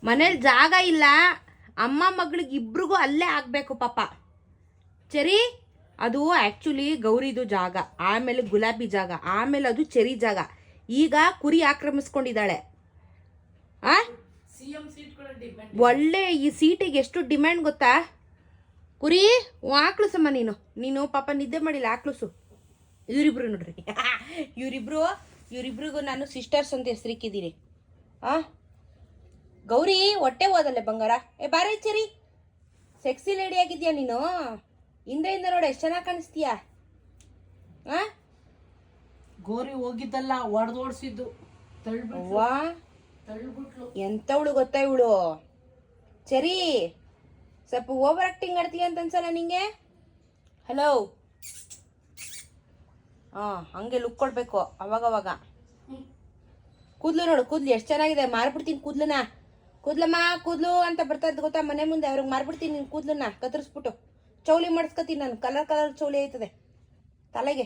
ಮನೇಲಿ ಜಾಗ ಇಲ್ಲ, ಅಮ್ಮ ಮಗಳಿಗೆ ಇಬ್ರಿಗೂ ಅಲ್ಲೇ ಆಗಬೇಕು ಪಾಪ. ಚೆರಿ ಅದು ಆ್ಯಕ್ಚುಲಿ ಗೌರಿದು ಜಾಗ, ಆಮೇಲೆ ಗುಲಾಬಿ ಜಾಗ, ಆಮೇಲೆ ಅದು ಚೆರಿ ಜಾಗ. ಈಗ ಕುರಿ ಆಕ್ರಮಿಸ್ಕೊಂಡಿದ್ದಾಳೆ. ಆ ಒಳ್ಳೆ ಈ ಸೀಟಿಗೆ ಎಷ್ಟು ಡಿಮ್ಯಾಂಡ್ ಗೊತ್ತಾ? ಕುರಿ ಆಕ್ಳುಸಮ್ಮ, ನೀನು ಪಾಪ ನಿದ್ದೆ ಮಾಡಿಲ್ಲ, ಆಕ್ಳುಸು. ಇವರಿಬ್ರು ನೋಡ್ರಿ ಇವರಿಬ್ರಿಗೂ ನಾನು ಸಿಸ್ಟರ್ಸ್ ಅಂತ ಹೆಸರಿಕ್ಕಿದ್ದೀನಿ. ಗೌರಿ ಹೊಟ್ಟೆ ಹೋದಲ್ಲೇ ಬಂಗಾರ. ಬಾರಿ ಚೆರಿ, ಸೆಕ್ಸಿ ಲೇಡಿ ಆಗಿದ್ಯಾ ನೀನು. ಹಿಂದೆಯಿಂದ ನೋಡಿ ಎಷ್ಟು ಚೆನ್ನಾಗಿ ಕಾಣಿಸ್ತೀಯಾ. ಗೋರಿ ಹೋಗಿದ್ದಲ್ಲ, ಒಡೆದೋಡ್ಸಿದ್ದು. ವಾ ಎಂತವಳು ಗೊತ್ತಾ ಇವಳು. ಚೆರಿ ಸ್ವಲ್ಪ ಓವರ್ ಆಕ್ಟಿಂಗ್ ಆಡ್ತೀಯ ಅಂತ ಅನ್ಸಲ್ಲ ನಿಂಗೆ? ಹಲೋ. ಹಂಗೆ ಲುಕ್ ಕೊಡ್ಬೇಕು ಅವಾಗವಾಗ. ಕೂದ್ಲು ನೋಡು, ಕೂದ್ಲು ಎಷ್ಟು ಚೆನ್ನಾಗಿದೆ. ಮಾರ್ಬಿಡ್ತೀನಿ ಕೂದ್ಲಮ್ಮ ಕೂದ್ಲು ಅಂತ ಬರ್ತಾ ಇದ್ದು ಗೊತ್ತಾ ಮನೆ ಮುಂದೆ. ಅವ್ರಿಗೆ ಮಾರ್ಬಿಡ್ತೀನಿ ನಿನ್ ಕೂದ್ಲನ್ನ ಕತ್ತರಿಸ್ಬಿಟ್ಟು. ಚೌಲಿ ಮಾಡಿಸ್ಕೊತೀನಿ ನಾನು. ಕಲರ್ ಚೌಲಿ ಆಯ್ತದೆ ತಲೆಗೆ.